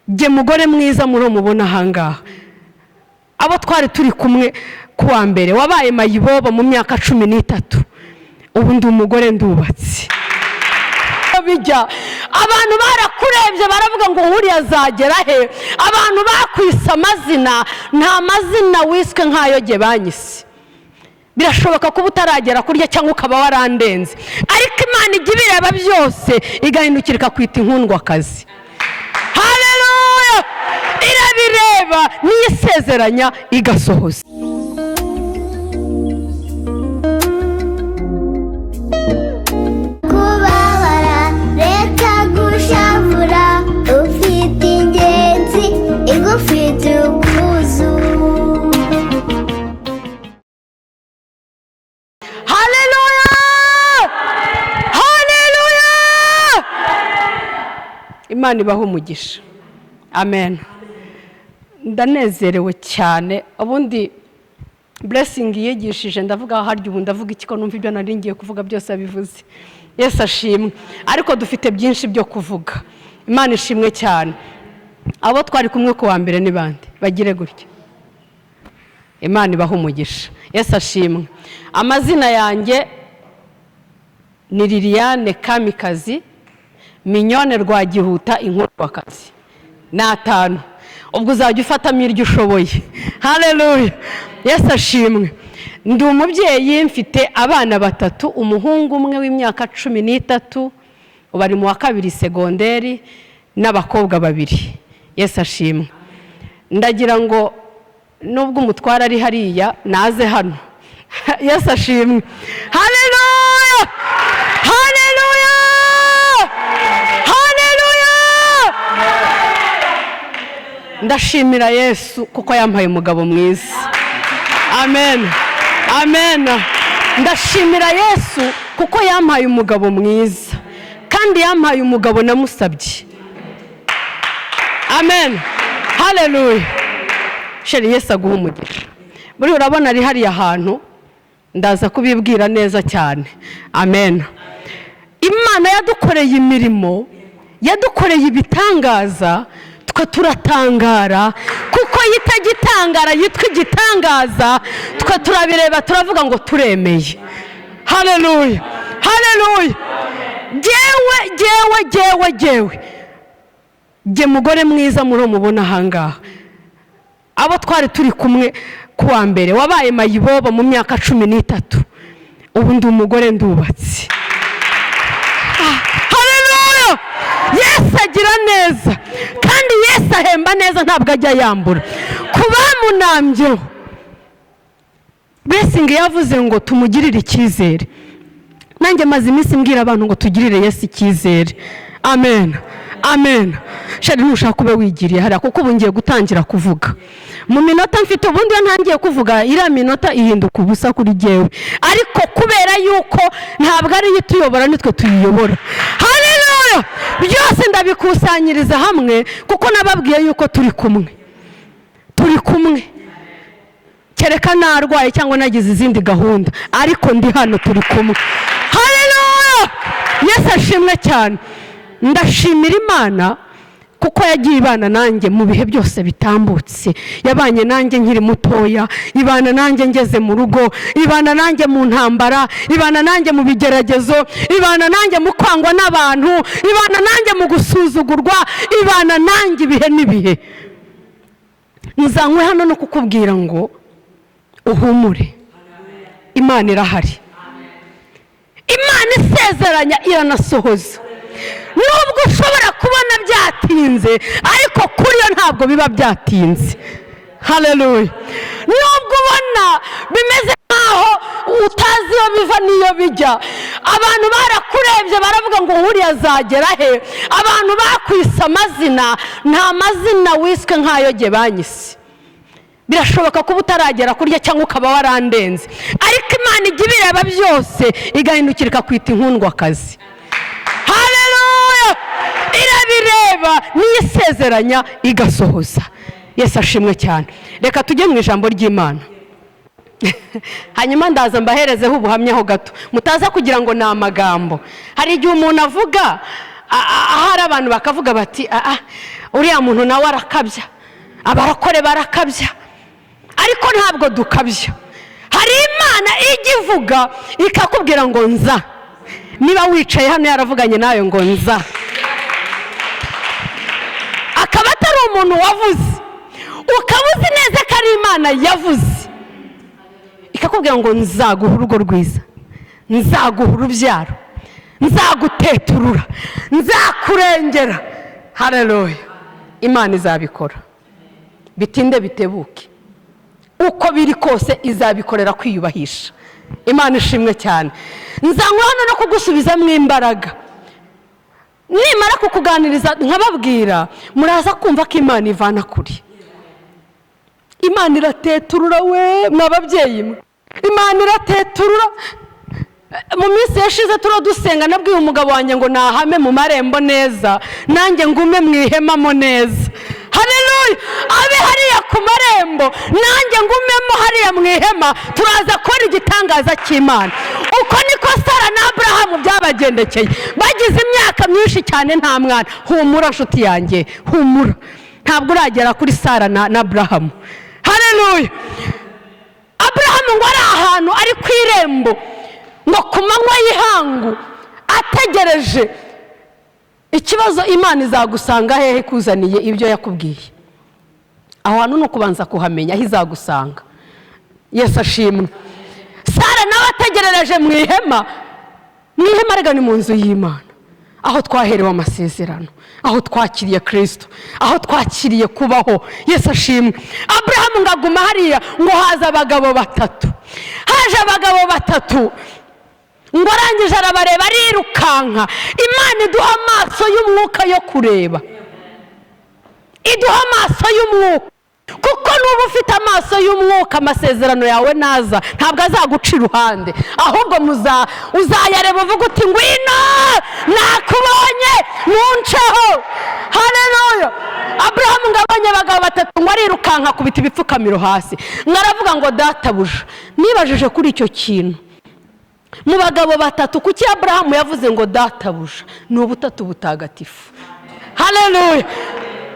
jye mugore mwiza muri mubona ahangaha abo twari turi kumwe kuwa mbere wabaye mayibobo mu myaka 13 ubu ndi umugore ndubatse bijya abantu barakurebye baravuga ngo uri azagera he abantu bakwisa amazina nta mazina wiswe nkayo jye banyise birashoboka ko utaragera kurya cyangwa ukaba warandenze ariko Imana ijya ibireba byose igahindukira kwita inkundwakazi. Haleluya! Irabireba n'isezeranya igasohoza. Kubabara reka gushavura ufite ingenzi igufite ubwuzu. Imana ibaho umugisha. Amen. Ndanezerewe cyane. Ubundi blessing yigishije ndavuga harya ubu ndavuga iki ko numva ibyo nari ngiye kuvuga byose abivuze. Yesu ashimwe. Ariko dufite byinshi byo kuvuga. Imana ishimwe cyane. Abo twari kumwe kuwa mbere ni bande bagire gutya. Imana ibaho umugisha. Yesu ashimwe. Amazina yanjye ni Liliane Kamikazi Minyone Rwagihuta inkundwakazi. Natanu. Ubwo uzajya ufatamo iryo ushoboye. Haleluya. Yesu ashimwe. Ndi umubyeyi mfite abana batatu, umuhungu umwe w'imyaka 13 ubari mu wa 2 segonderi n'abakobwa babiri. Yesu ashimwe. Ndagira ngo nubwo umutwara ari hariya naze hano. Yesu ashimwe. Haleluya. Haleluya. Ndashimira Yesu kuko yampaye umugabo mwiza. Amen. Amen. Ndashimira Yesu kuko yampaye umugabo mwiza kandi yampaye umugabo namusabye. Amen. Haleluya. Sheri Yesu aguha umugisha. Buri urabona ari hari ahantu ndaza kubibwira neza cyane. Amen. Imana yadukoreye imirimo, yadukoreye ibitangaza, turatangara kuko yitagitangara yitwa igitangaza, turabireba turavuga ngo turemeye. Haleluya. Haleluya. Jye mugore mwiza muri mubona ahangaha abo twari turi kumwe kuwa mbere wabaye mayibobo mu myaka 13 ubu ndi umugore ndubatse. Haleluya. Yesu agira neza kandi Yesu ahemba neza ntabwo ajya yambura. Kubamunambyeho blessing yavuze ngo tumugirire icyizere. Nanjye maze iminsi mbwira abantu ngo tugirire Yesu icyizere. Amen. Amen. Shari ntushaka kube wigiriye hariya kuko ubu ngiye gutangira kuvuga. Mu minota mfite ubundi ntangiye kuvuga iriya minota ihinduka ubusa kuri jyewe. Ariko kubera yuko ntabwo ari yituyobora nitwe tuyiyobora. Haleluya. Byose ndabikusanyiriza hamwe kuko nababwiye yuko turi kumwe. Turi kumwe. Kereka narwaye cyangwa nagize izindi gahunda ariko ndi hano turi kumwe. Haleluya. Yesu ashimwe cyane. Ndashimira Imana kuko yagiye ibana nanjye mu bihe byose bitambutse. Yabanye nanjye nkiri mutoya, ibana nanjye ngeze mu rugo, ibana nanjye mu ntambara, ibana nanjye mu bigeragezo, ibana nanjye mu kwangwa n'abantu, ibana nanjye mu gusuzugurwa, ibana nanjye ibihe n'ibihe. Nzanywe hano no kukubwira ngo uhumure. Imana irahari. Imana isezeranya iranasohoza. Nubwo ushobora kubona byatinze ariko kuri yo ntabwo biba byatinze. Haleluya. Nubwo ubona bimeze nkaho utazi iyo biva niyo bijya, abantu barakurebye baravuga ngo uri azagera he, abantu bakwisa amazina nta mazina wiswe nkayo jye banyise. Birashoboka ko utaragera kurya cyangwa ukaba warandenze ariko Imana ijya ibireba byose igahindukira kwita inkundwakazi. Haleluya. Irabireba n'isezeranya igasohoza. Yesu ashimwe cyane. Reka tujye mu ijambo ry'Imana. Hanyuma ndaza mbaherezeho ubuhamya ho gato mutaza kugira ngo ni amagambo. Hari igihe umuntu avuga abantu bakavuga bati uriya muntu nawe arakabya, abarakore barakabya, ariko ntabwo dukabya. hari Imana ijya ivuga ikakubwira ngo nza. Niba wicaye hano yaravuganye nawe ngo nza, akaba atari umuntu wavuze, ukaba uzi neza ko ari Imana yavuze, ikakubwira ngo nzaguha urugo rwiza, nzaguha urubyaro, nzaguteturura, nzakurengera. Haleluya. Imana izabikora, bitinde bitebuke, uko biri kose izabikorera kwiyubahisha. Imana ishimwe cyane. Nzanywe hano no kugusubizamo imbaraga. Nimara kukuganiriza nkababwira, muraza kumva ko Imana ivana kuri. Imana irateturura we mwababyeyi mwe. Imana irateturura. Mu minsi yashize dusenga, nabwiye umugabo wanjye ngo nahame mu marembo neza, nanjye ngume mu ihemamo neza. Haleluya. Abe hariya ku marembo, nanjye ngumemo hariya mu ihema, turaza kubona igitangaza cy'Imana. Uko niko Sara na Aburahamu byabagendekeye, bagize imyaka myinshi cyane nta mwana. Humura nshuti yanjye, humura, ntabwo uragera kuri Sara na Aburahamu. Haleluya. Aburahamu ngo ari ahantu ari ku irembo, ngo ku manywa y'ihangu ategereje. Ikibazo, Imana izagusanga hehe kuzaniye ibyo yakubwiye? Aho hantu no kubanza kuhamenya aho izagusanga. Yesu ashimwe. Sara nawe ategerereje mu ihema. Mu ihema rega ni mu nzu y'Imana, aho twaherewe amasezerano, aho twakiriye Kristo, aho twakiriye kubaho. Yesu ashimwe. Aburahamu ngaguma hariya, ngo haza abagabo batatu. Haje abagabo batatu, ngo arangije arabareba arirukanka. Imana iduha amaso y'umwuka yo kureba, iduha amaso y'umwuka, kuko nuba ufite amaso y'umwuka amasezerano yawe naza ntabwo azaguca iruhande, ahubwo uzayareba uvuga uti ngwino nakubonye nunceho. Haleluya. Aburahamu ngabanye abagabo batatu, ngo arirukanka kubita ibipfukamiro hasi, ngaravuga ngo databuja, nibajije kuri icyo kintu. Mu bagabo batatu kuki Aburahamu yavuze ngo databuja? Ni ubutatu butagatifu. Haleluya.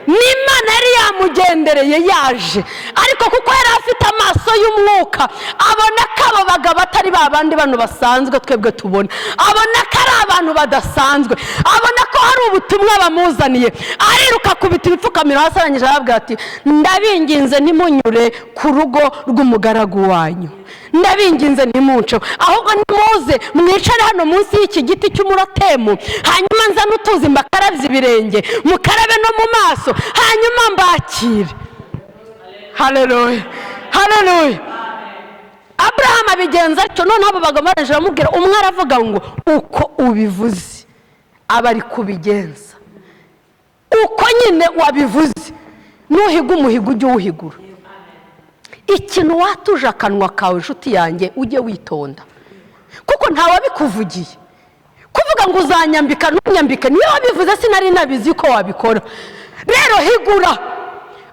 N'Imana yari yamugendereye yaje, ariko kuko yari afite amaso y'umwuka abona ko abo bagabo atari babandi bano basanzwe twebwe tubona, abona ko ari abantu badasanzwe, abona ko hari ubutumwa bamuzaniye. Ariruka kubita ibipfukamiro hasi, arangije arababwira ati ndabinginze ntimunyure ku rugo rw'umugaragu wanyu, ndabinginze ntimunceho, ahubwo nimuze mwicare hano munsi y'iki giti cy'umuratemu, hanyuma nza n'utuzi mbakarabye ibirenge, mukarabe no mu maso, hanyuma mbakire. Haleluya. Haleluya. Aburahamu abigenza atyo. Noneho abo bagabo baraje baramubwira, umwe aravuga ngo uko ubivuze aba ari kubigenza, uko nyine wabivuze, nuhiga umuhigo ujye uwuhigura. Ikintu watuje akanwa kawe nshuti yanjye ujye witonda, kuko ntawabikuvugiye. Kuvuga ngo uzanyambika ntunyambike, niyo wabivuze sinari nabizi ko wabikora. Rero higura.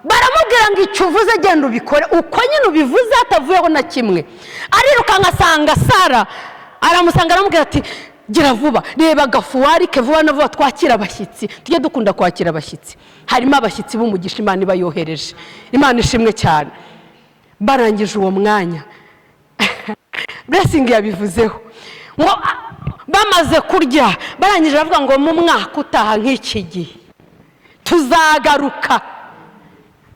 Baramubwira ngo icyo uvuze genda ubikore, uko nyine ubivuze hatavuyeho na kimwe. Ariruka ngasanga Sara, aramusanga aramubwira ati gira vuba, reba gafuwari ke vuba na vuba twakira abashyitsi. Tujye dukunda kwakira abashyitsi, harimo abashyitsi b'umugisha Imana iba yohereje. Imana ishimwe cyane. Barangije uwo mwanya blessing yabivuzeho, ngo bamaze kurya barangije bavuga ngo mu mwaka utaha nk'iki gihe tuzagaruka.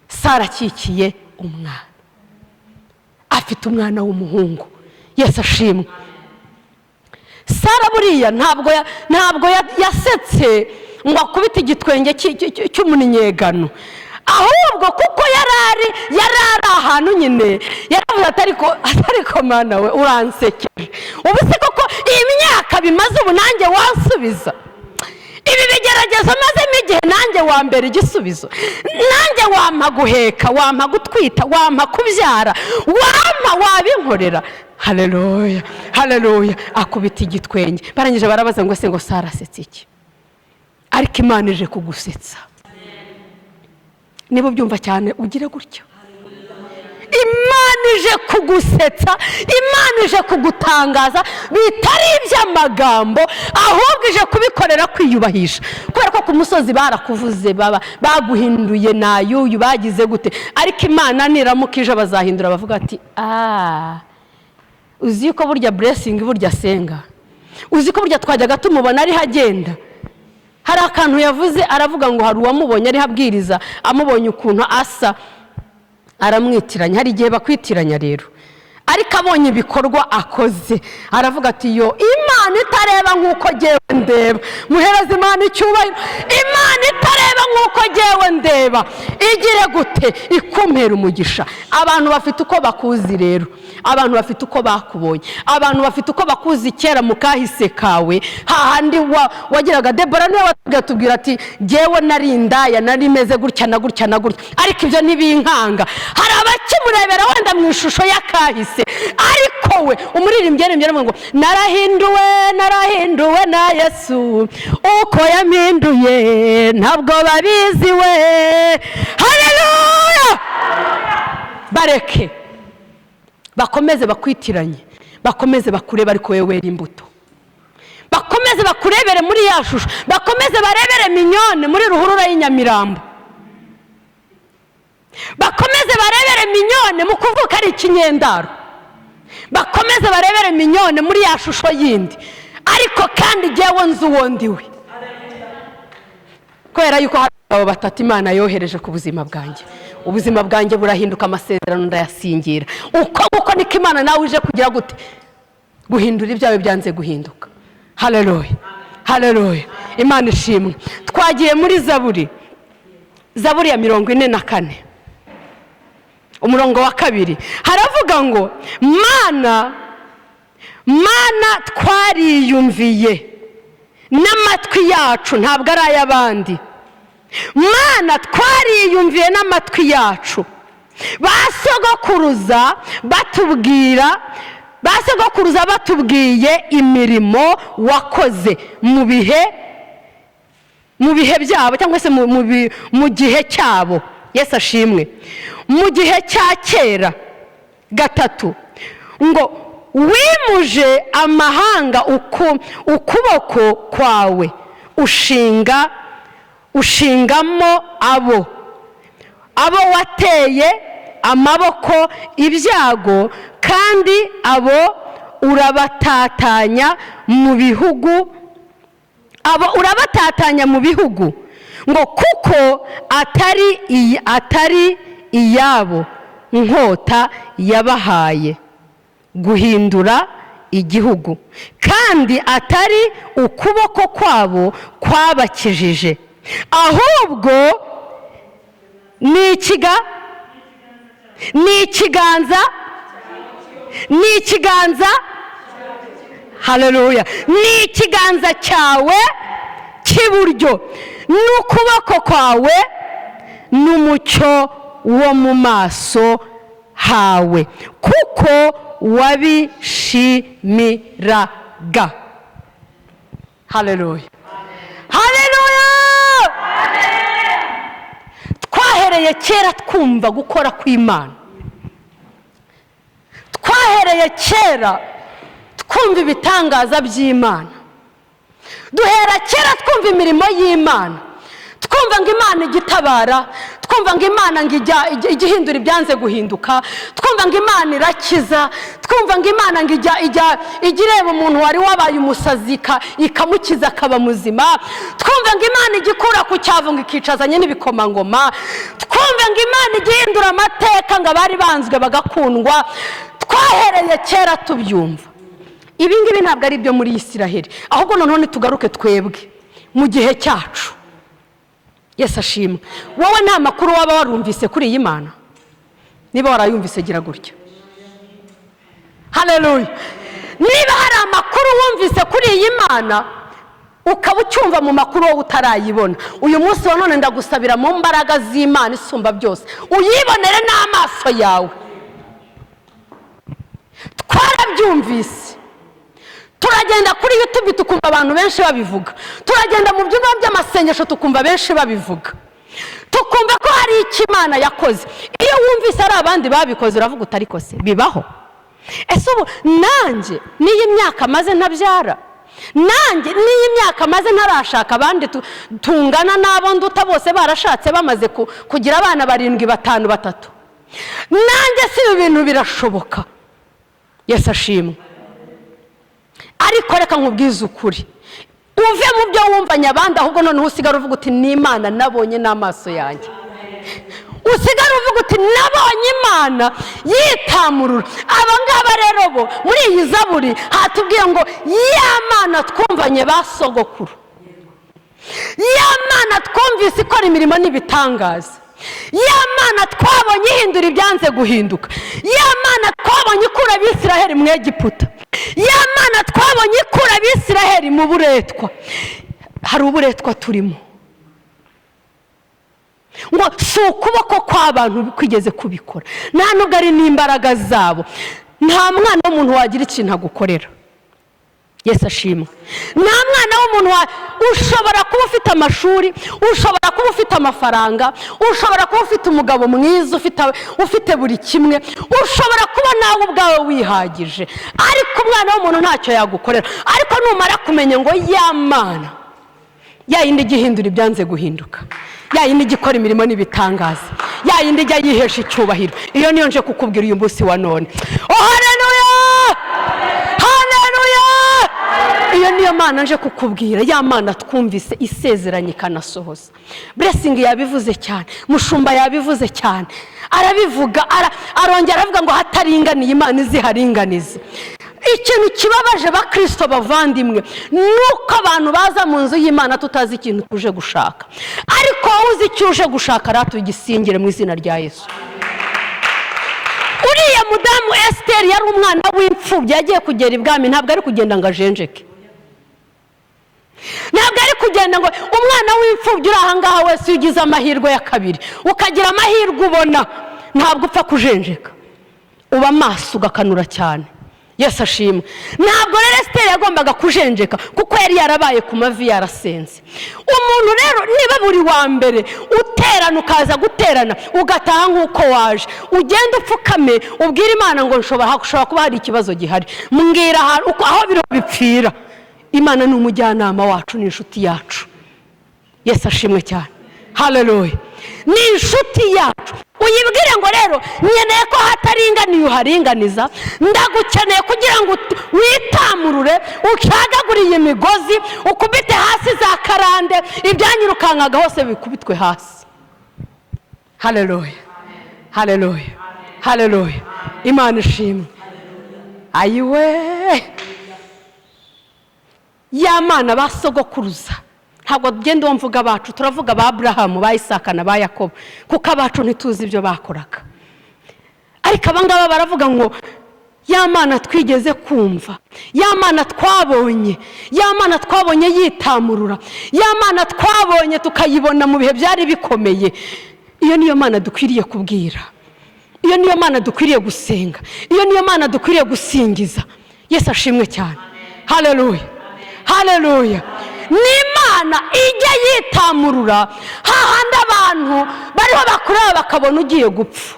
Sara akikiye umwana, afite umwana w'umuhungu. Yesu ashimwe. Sara buriya ntabwo yasetse ngo akubite igitwenge cy'umunyegano, ahubwo kuko yarari ahantu nyine yaravuze atariko mana we uransekeje, ubu se koko iyi myaka bimaze ubu nanjye wansubiza ibi bigeragezo mazemo igihe, nanjye wa mbere igisubizo, nanjye wampa guheka, wampa gutwita, wampa kubyara, wampa wabinkorera. Haleluya. Haleluya. Akubita igitwenge. Barangije barabaza ngo se ngo Sara asetse iki? Ariko Imana ije kugusetsa. Niba ubyumva cyane ugire gutyo. Imana ije kugusetsa, Imana ije kugutangaza, bitari iby'amagambo, ahubwo ije kubikorera kwiyubahisha. Kubera ko ku musozi barakuvuze, baguhinduye nayuyu, bagize gute, ariko Imana niramuka ije bazahindura, bavuga ati uzi ko burya blessing burya asenga, uzi ko burya twajyaga tumubona ari hagenda. Hari akantu yavuze, aravuga ngo hari uwamubonye ari habwiriza, amubonye ukuntu asa aramwitiranya. Hari igihe bakwitiranya rero, ariko abonye ibikorwa akoze aravuga ati yo, Imana itareba nk'uko jyewe ndeba. Muhereze Imana icyubahiro. Imana itareba nk'uko jyewe ndeba igire gute, ikumpera umugisha. Abantu bafite uko bakuzi rero, abantu bafite uko bakubonye, abantu bafite uko bakuzi kera mu kahise kawe, hahandi wagiraga. Debora niwe watubwira ati jyewe nari indaya, nari meze gutya na gutya na gutya, ariko ibyo ntibinkanga. Hari abakimurebera wenda mu ishusho y'akahise, ariko we umuririmbyi yaririmbye ngo narahinduwe na Yesu, uko yampinduye ntabwo babizi we. Haleluya! Bareke bakomeze bakwitiranye, bakomeze bakureba, ariko wewe wera imbuto. Bakomeze bakurebere muri ya shusho, bakomeze barebere minyone muri ruhurura y'Inyamirambo, bakomeze barebere minyone mu kuvuka ari ikinyendaro, bakomeze barebere minyone muri ya shusho yindi, ariko kandi jyewe nzi uwo ndiwe. Kubera yuko hari abo batatu Imana yohereje ku buzima bwanjye, ubuzima bwanjye burahinduka, amasezerano ndayasingira. Uko niko Imana nawe uje kugira gute, guhindura ibyawe byanze guhinduka. Haleluya, haleluya, Imana ishimwe. Twagiye muri Zaburi ya 44 umurongo wa 2, haravuga ngo Mana twariyumviye n'amatwi yacu, ntabwo ari ay'abandi. Mana twariyumviye n'amatwi yacu, basogokuruza batubwiye imirimo wakoze mu bihe byabo, cyangwa se mu gihe cyabo. Yesu ashimwe. Mu gihe cya kera. 3 ngo wimuje amahanga ukuboko kwawe, ushingamo abo wateye amaboko ibyago, kandi abo urabatatanya mu bihugu, ngo kuko atari iyabo nkota yabahaye guhindura igihugu, kandi atari ukuboko kwabo kwabakijije, ahubwo ni ikiganza. Haleluya. Ni ikiganza cyawe cy'iburyo n'ukuboko kwawe n'umucyo wo mu maso hawe, kuko wabishimiraga. Haleluya, haleluya. Twahereye kera twumva gukora kw'Imana, twahereye kera twumva ibitangaza by'Imana, duhera kera twumva imirimo y'Imana, twumva ngo Imana igitabara, twumva ngo Imana ngo igihindura ibyanze guhinduka, twumva ngo Imana irakiza, twumva ngo Imana ngo ijya ireba umuntu wari wabaye umusazi ikamukiza akaba muzima, twumva ngo Imana igikura ku cyavu ngo ikicazanye n'ibikomangoma, twumva ngo Imana igihindura amateka ngo abari banzwe bagakundwa. Twahereye kera tubyumva. Ibi ngibi ntabwo ari ibyo muri Isiraheli, ahubwo none tugaruke twebwe mu gihe cyacu. Yesu ashimwe. Wowe nta makuru waba warumvise kuri iyi Mana? Niba warayumvise gira gutya. Haleluya. Niba hari amakuru wumvise kuri iyi Mana ukaba ucyumva mu makuru wowe utarayibona, uyu munsi wa none ndagusabira mu mbaraga z'Imana isumba byose uyibonere n'amaso yawe. Twarabyumvise, turagenda kuri YouTube tukumva abantu benshi babivuga, turagenda mu byumba by'amasengesho tukumva benshi babivuga, tukumva ko hari icyo Imana yakoze. iyo wumvise ari abandi babikoze uravuga utari ko se bibaho. Ese ubu nanjye n'iyi myaka maze ntabyara, nanjye n'iyi myaka maze ntarashaka, abandi tungana n'abo nduta bose barashatse bamaze kugira abana 7, 5, 3, nanjye si ibintu birashoboka. Yesu ashimwe. Ariko reka nkubwize ukuri, uve mu byo wumvanye abandi, ahubwo noneho usigara uvuga uti ni Imana nabonye n'amaso yanjye. Usigara uvuga uti nabonye Imana yitamurura. Aba ngaba rero bo muri iyi zaburi hatubwiye ngo ya Mana twumvanye basogokuru, ya Mana twumvise ikora imirimo n'ibitangaza, ya Mana twabonye ihindura ibyanze guhinduka, ya Mana twabonye ikura Abisiraheli mu Egiputa, ya Mana twabonye ikura Abisiraheli mu buretwa. Hari uburetwa turimo ngo si ukuboko kw'abantu kwigeze kubikora, nta nubwo ari n'imbaraga zabo. Nta mwana w'umuntu wagira ikintu agukorera. Yesu ashimwe. Nta mwana w'umuntu ushobora kuba ufite amashuri, ushobora kuba ufite amafaranga, ushobora kuba ufite umugabo mwiza, ufite buri kimwe, ushobora kuba nawe ubwawe wihagije, ariko umwana w'umuntu ntacyo yagukorera. Ariko numara kumenya ngo ya Mana ya yindi igihindura ibyanze guhinduka, ya yindi igikora imirimo n'ibitangaza, ya yindi ijya yihesha icyubahiro, iyo niyo nje kukubwira uyu munsi wa none. Oh haleluya, haleluya. Iyo niyo Mana nje kukubwira, ya Mana twumvise isezeranye ikanasohoza. Blessing yabivuze cyane, mushumba yabivuze cyane, arabivuga arongera aravuga ngo hataringaniye Imana iziharinganize. Ikintu kibabaje bakristo bavandimwe nuko abantu baza mu nzu y'Imana tutazi ikintu tuje gushaka, ariko uzi icyo uje gushaka ratugisingire mu izina rya Yesu. Uriya mudamu Esther yari umwana w'imfubyi, yagiye kugera ibwami, ntabwo ari kugenda ngo ajenjeke, ntabwo ari kugenda ngo umwana w'imfubyi uri ahangaha wese ugize amahirwe ya kabiri ukagira amahirwe ubona, ntabwo upfa kujenjeka, uba maso ugakanura cyane. Yesu ashimwe. Ntabwo rero Esther yagombaga kujenjeka kuko yari yarabaye ku mavi yarasenze. Umuntu rero niba buri wa mbere uterana ukaza guterana ugataha nk'uko waje, ugenda upfukame ubwira Imana ngo nshobora kuba hari ikibazo gihari, mbwira aho biro bipfira. Imana ni umujyanama wacu, ni inshuti yacu. Yesu ashimwe cyane. Haleluya. Ni inshuti yacu. Uyibwire ngo rero nyeneye ko hataringaniye uharinganiza, ndagukeneye kugira ngo witamurure, ucagaguriye imigozi, ukubite hasi za karande, ibyanyirukankaga hose bikubitwe hasi. Haleluya, haleluya, haleluya. Imana ishimwe. Ayiwe, ya Mana basogokuruza. Ntabwo tugenda wumvuga abacu, turavuga ba Abrahamu, ba Isaka na ba Yakobo, kuko abacu ntituzi ibyo bakoraga. Ariko abangaba baravuga ngo ya Mana twigeze kumva, ya Mana twabonye, ya Mana twabonye yitamurura, ya Mana twabonye tukayibona mu bihe byari bikomeye. Iyo niyo Mana dukwiriye kubwira, iyo niyo Mana dukwiriye gusenga, iyo niyo Mana dukwiriye gusingiza. Yesu ashimwe cyane. Haleluya, haleluya. Ni Imana ijya yitamurura hahandi abantu bariho bakureba bakabona ugiye gupfa.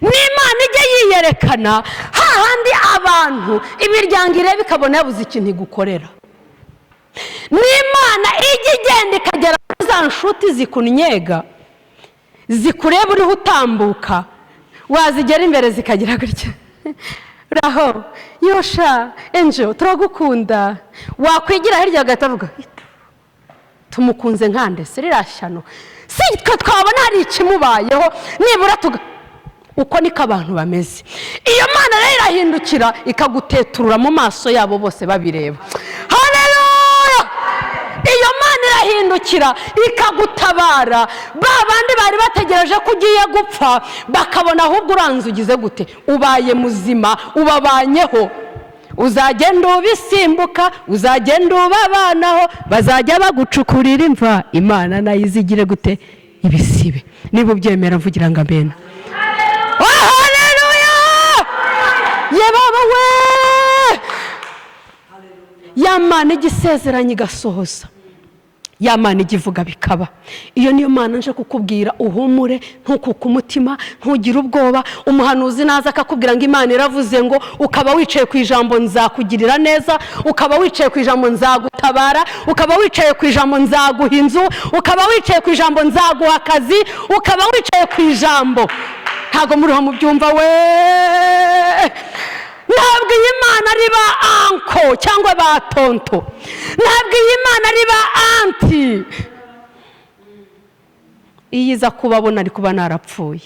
Ni Imana ijya yiyerekana hahandi abantu imiryango ireba ikabona yabuze ikintu igukorera. Ni Imana ijya igenda ikagera kuri za nshuti zikunyega, zikureba uriho utambuka, wazigera imbere zikagira gutya raho yosha enjo turagukunda, wakwigira hirya gatavuga tumukunze nkande se rirashyano, si twe twabona hari ikimubayeho nibura uko niko abantu bameze. Iyo Mana rero irahindukira ikaguteturura mu maso yabo bose babireba. Haleluya. Iyo Mana irahindukira ikagutabara, babandi bari bategereje ko ugiye gupfa bakabona ahubwo uranze ugize gute, ubaye muzima, ubabanyeho. Uzagenda ubisimbuka, uzagenda ubabanaho, bazajya bagucukurira imva, Imana nayo izigire gute, ibisibe. Niba ubyemera mvugira ngo amen. Haleluya. Yebaba we, ya Mana igisezeranye igasohoza. ya Mana ijya ivuga bikaba. Iyo niyo Mana nje kukubwira, uhumure, ntukuke umutima, ntugire ubwoba. Umuhanuzi naza akakubwira ngo Imana iravuze ngo, ukaba wicaye ku ijambo nzakugirira neza, ukaba wicaye ku ijambo nzagutabara, ukaba wicaye ku ijambo nzaguha inzu, ukaba wicaye ku ijambo nzaguha akazi, ukaba wicaye ku ijambo. Ntago muriho mubyumva we. Ntabwo iyi Mana ari ba anko cyangwa ba tonto, ntabwo iyi Mana ari ba anti. Iyo iza kubabona ari kuba narapfuye.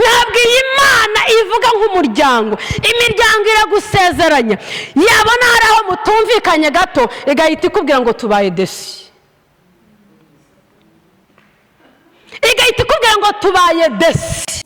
Ntabwo iyi Mana ivuga nk'umuryango. Imiryango iragusezeranya, yabona hari aho mutumvikanye gato igahita ikubwira ngo tubaye desi, igahita ikubwira ngo tubaye desi.